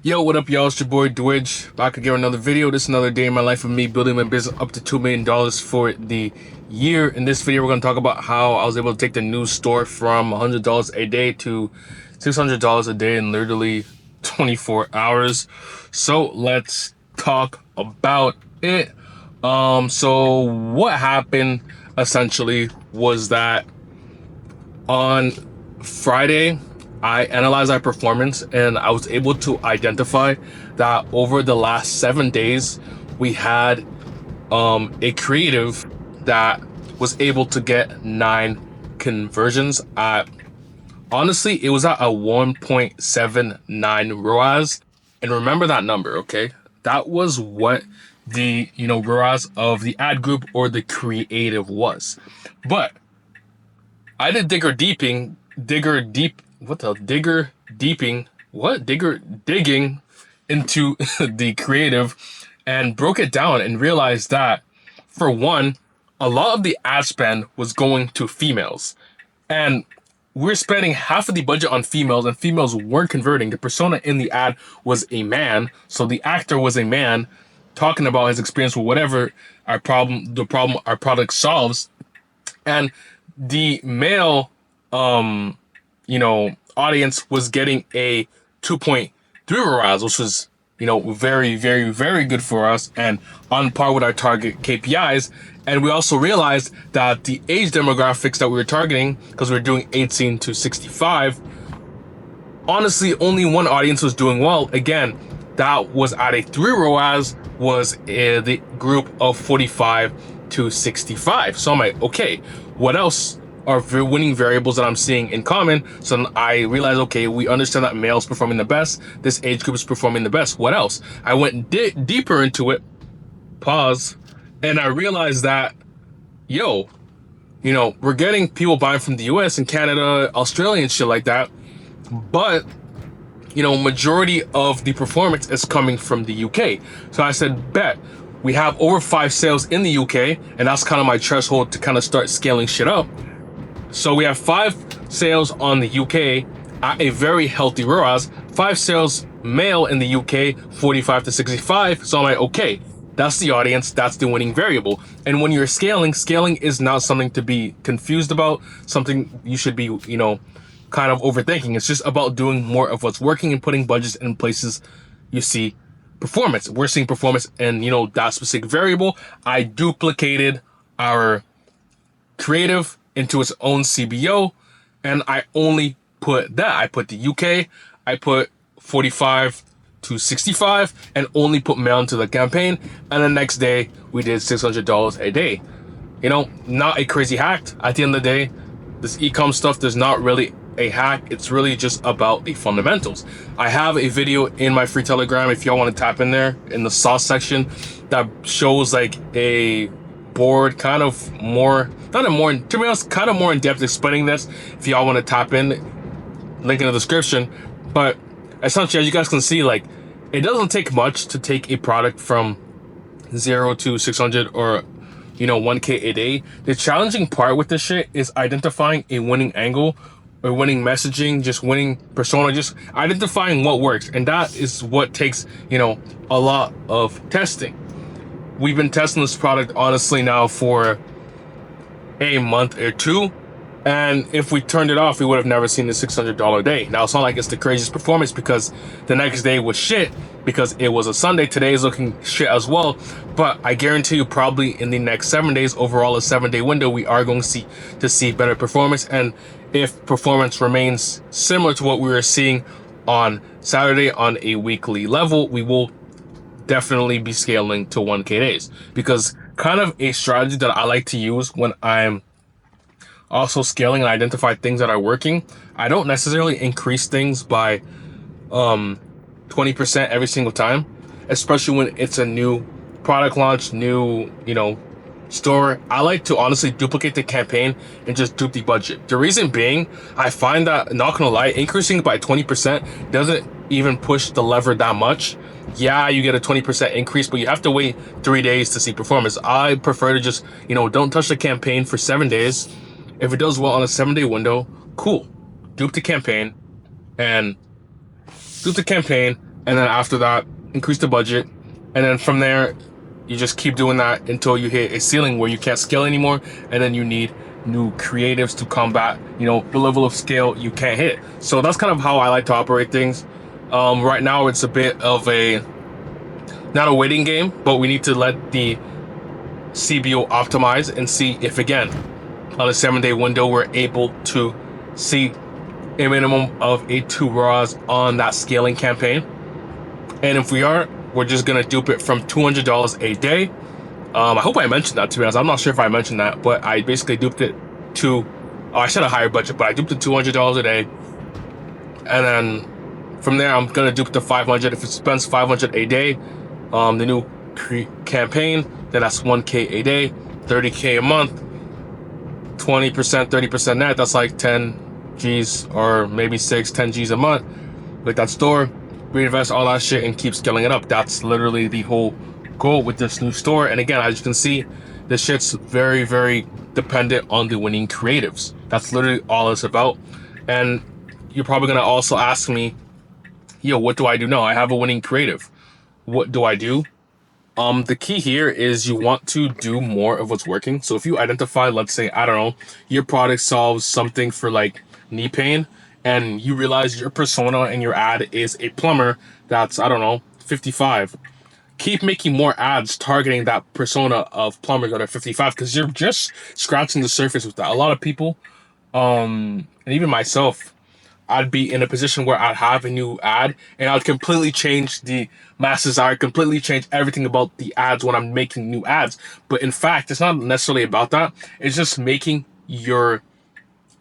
Yo, what up, y'all? It's your boy Dwidge, back again with another video. This is another day in my life of me building my business up to $2 million for the year. In this video, we're going to talk about how I was able to take the new store from $100 a day to $600 a day in literally 24 hours. So let's talk about it. So what happened essentially was that on Friday, I analyzed our performance and I was able to identify that over the last 7 days, we had a creative that was able to get 9 conversions at, honestly, it was at a 1.79 ROAS. And remember that number, okay? That was what the, ROAS of the ad group or the creative was. But I did digger digging into the creative and broke it down and realized that, for one, a lot of the ad spend was going to females. And we're spending half of the budget on females, and females weren't converting. The persona in the ad was a man, so the actor was a man talking about his experience with whatever the problem our product solves. And the male audience was getting a 2.3 ROAS, which was, very, very, very good for us and on par with our target KPIs. And we also realized that the age demographics that we were targeting, because we were doing 18 to 65, honestly, only one audience was doing well. Again, that was at a 3 ROAS, was the group of 45 to 65. So I'm like, okay, what else are winning variables that I'm seeing in common? So I realized, okay, we understand that males performing the best. This age group is performing the best. What else? I went deeper into it, and I realized that, we're getting people buying from the US and Canada, Australia and shit like that. But, majority of the performance is coming from the UK. So I said, bet. We have over 5 sales in the UK, and that's kind of my threshold to kind of start scaling shit up. So we have 5 sales on the UK at a very healthy ROAS, 5 sales male in the UK, 45 to 65. So I'm like, okay, that's the audience, that's the winning variable. And when you're scaling is not something to be confused about, something you should be, kind of overthinking. It's just about doing more of what's working and putting budgets in places you see performance. We're seeing performance and, that specific variable. I duplicated our creative into its own CBO, and I only put that. I put the UK, I put 45 to 65, and only put male into the campaign. And the next day, we did $600 a day. Not a crazy hack. At the end of the day, this ecom stuff, there's not really a hack. It's really just about the fundamentals. I have a video in my free Telegram, if y'all want to tap in there in the sauce section, that shows like a board, kind of more in depth explaining this. If y'all want to tap in, link in the description. But essentially, as you guys can see, like, it doesn't take much to take a product from 0 to 600 or 1K a day. The challenging part with this shit is identifying a winning angle or winning messaging, just winning persona, just identifying what works. And that is what takes, a lot of testing. We've been testing this product, honestly, now for a month or 2. And if we turned it off, we would have never seen the $600 a day. Now, it's not like it's the craziest performance because the next day was shit because it was a Sunday. Today is looking shit as well. But I guarantee you, probably in the next 7 days, overall a 7-day window, we are going to see better performance. And if performance remains similar to what we were seeing on Saturday on a weekly level, we will definitely be scaling to 1K days. Because kind of a strategy that I like to use when I'm also scaling and identify things that are working, I don't necessarily increase things by 20% every single time, especially when it's a new product launch, new store. I like to honestly duplicate the campaign and just dupe the budget. The reason being, I find that, not gonna lie, increasing by 20% doesn't even push the lever that much. Yeah, you get a 20% increase, but you have to wait 3 days to see performance. I prefer to just, don't touch the campaign for 7 days. If it does well on a 7-day window, cool. Dupe the campaign, And then after that, increase the budget. And then from there, you just keep doing that until you hit a ceiling where you can't scale anymore. And then you need new creatives to combat, you know, the level of scale you can't hit. So that's kind of how I like to operate things. Right now, it's a bit of not a waiting game, but we need to let the CBO optimize and see if, again, on a 7-day window, we're able to see a minimum of 2 RAWs on that scaling campaign. And if we are, we're just gonna dupe it from $200 a day. I hope I mentioned that, to be honest. I'm not sure if I mentioned that, but I basically duped it to, I said a higher budget, but I duped it to $200 a day. And then from there, I'm gonna dupe to 500. If it spends 500 a day, the new campaign, then that's 1K a day, 30K a month, 20%, 30% net, that's like 10 G's or maybe 10 G's a month. With that store, reinvest all that shit and keep scaling it up. That's literally the whole goal with this new store. And again, as you can see, this shit's very, very dependent on the winning creatives. That's literally all it's about. And you're probably gonna also ask me, yo, what do I do now? I have a winning creative. What do I do? The key here is you want to do more of what's working. So if you identify, let's say, I don't know, your product solves something for like knee pain, and you realize your persona and your ad is a plumber that's, I don't know, 55. Keep making more ads targeting that persona of plumbers that are 55, because you're just scratching the surface with that. A lot of people, and even myself, I'd be in a position where I'd have a new ad and I'd completely change the masses. I'd completely change everything about the ads when I'm making new ads. But in fact, it's not necessarily about that. It's just making your,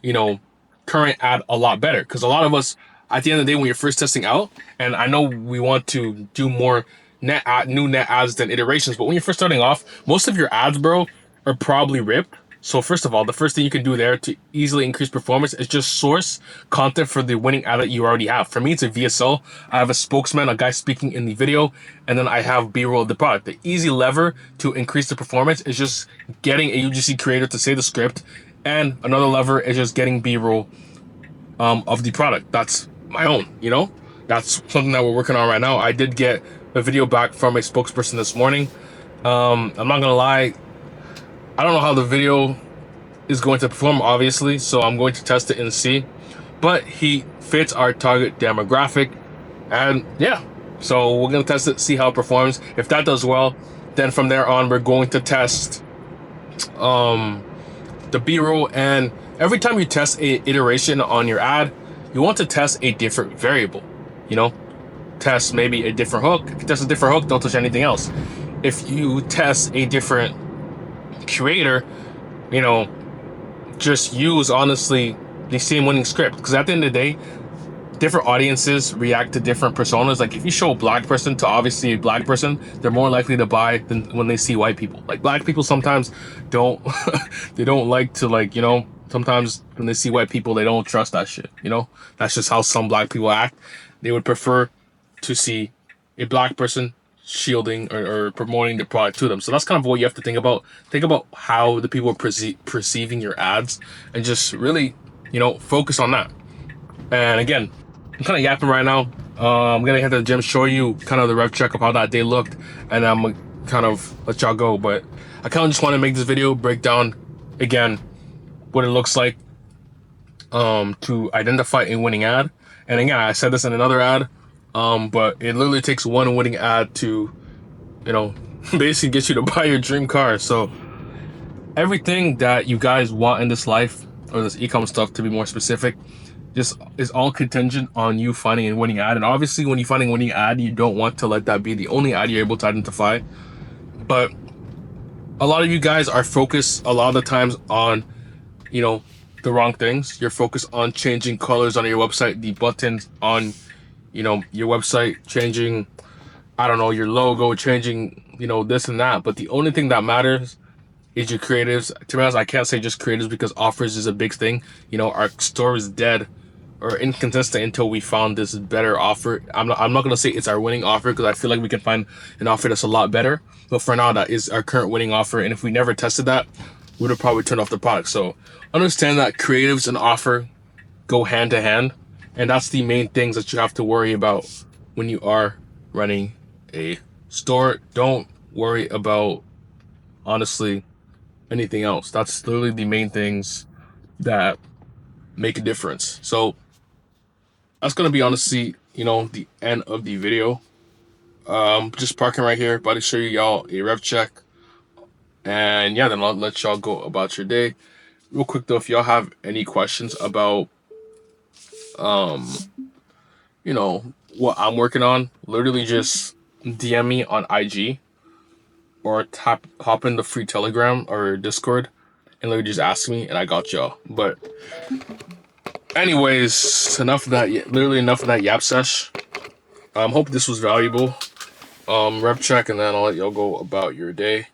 you know, current ad a lot better. Because a lot of us, at the end of the day, when you're first testing out, and I know we want to do more new net ads than iterations, but when you're first starting off, most of your ads, bro, are probably ripped. So first of all, the first thing you can do there to easily increase performance is just source content for the winning ad that you already have. For me, it's a VSL. I have a spokesman, a guy speaking in the video, and then I have B-roll of the product. The easy lever to increase the performance is just getting a UGC creator to say the script, and another lever is just getting B-roll of the product. That's my own, you know? That's something that we're working on right now. I did get a video back from a spokesperson this morning. I'm not gonna lie, I don't know how the video is going to perform, obviously, so I'm going to test it and see. But he fits our target demographic, and yeah, so we're gonna test it, see how it performs. If that does well, then from there on, we're going to test the B-roll. And every time you test a iteration on your ad, you want to test a different variable, you know? Test maybe a different hook. If you test a different hook, don't touch anything else. If you test a different creator, you know, just use honestly the same winning script, because at the end of the day, different audiences react to different personas. Like if you show a black person to obviously a black person, they're more likely to buy than when they see white people. Like black people sometimes don't they don't like to, like, you know, sometimes when they see white people, they don't trust that shit, you know? That's just how some black people act. They would prefer to see a black person shielding or promoting the product to them. So that's kind of what you have to think about. Think about how the people are perceiving your ads, and just really, you know, focus on that. And again, I'm kind of yapping right now. I'm gonna head to the gym, show you kind of the rev check of how that day looked, and I'm gonna kind of let y'all go. But I kind of just want to make this video break down again what it looks like to identify a winning ad. And again, I said this in another ad, but it literally takes one winning ad to, you know, basically get you to buy your dream car. So everything that you guys want in this life, or this ecom stuff to be more specific, just is all contingent on you finding a winning ad. And obviously when you find a winning ad, you don't want to let that be the only ad you're able to identify. But a lot of you guys are focused a lot of the times on, you know, the wrong things. You're focused on changing colors on your website, the buttons on, you know, your website, changing, I don't know, your logo, changing, you know, this and that. But the only thing that matters is your creatives. To be honest, I can't say just creatives, because offers is a big thing. You know, our store is dead or inconsistent until we found this better offer. I'm not gonna say it's our winning offer, because I feel like we can find an offer that's a lot better. But for now, that is our current winning offer. And if we never tested that, we would have probably turned off the product. So understand that creatives and offer go hand to hand. And that's the main things that you have to worry about when you are running a store. Don't worry about, honestly, anything else. That's literally the main things that make a difference. So that's gonna be, honestly, the end of the video. Just parking right here, about to show you y'all a rev check, and yeah, then I'll let y'all go about your day. Real quick though, if y'all have any questions about what I'm working on, literally just DM me on IG or hop in the free Telegram or Discord and literally just ask me and I got y'all. But anyways, enough of that. Literally enough of that yap sesh. Hope this was valuable. Rep check, and then I'll let y'all go about your day.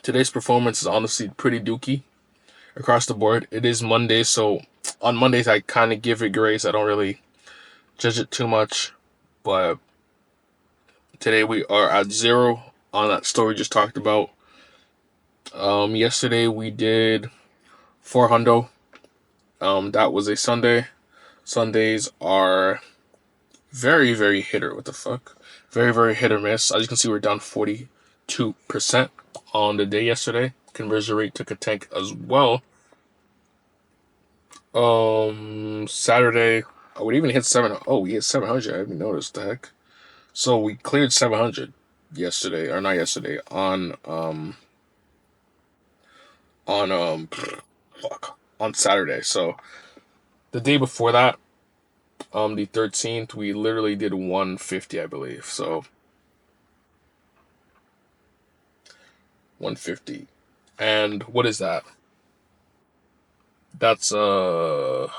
Today's performance is honestly pretty dookie across the board. It is Monday, so on Mondays I kind of give it grace. I don't really judge it too much, but today we are at 0 on that story we just talked about. Yesterday we did 400. That was a Sunday. Sundays are very, very hitter. What the fuck? Very, very hit or miss. As you can see, we're down 42% on the day yesterday. Conversion rate took a tank as well. Saturday, I would even hit 7. Oh, we hit 700. I haven't noticed. The heck. So we cleared 700 yesterday, or not yesterday, on Saturday. So the day before that, the 13th, we literally did 150, I believe. So 150. And what is that? That's a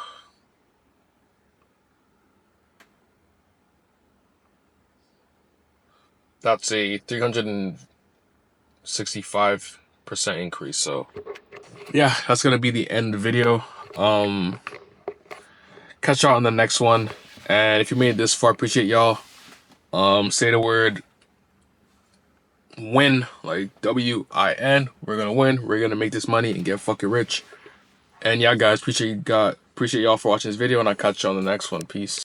365% increase. So yeah, that's gonna be the end of the video. Catch y'all on the next one. And if you made it this far, appreciate y'all. Say the word win, like WIN. We're gonna win. We're gonna make this money and get fucking rich. And yeah, guys, appreciate y'all for watching this video, and I'll catch you on the next one. Peace.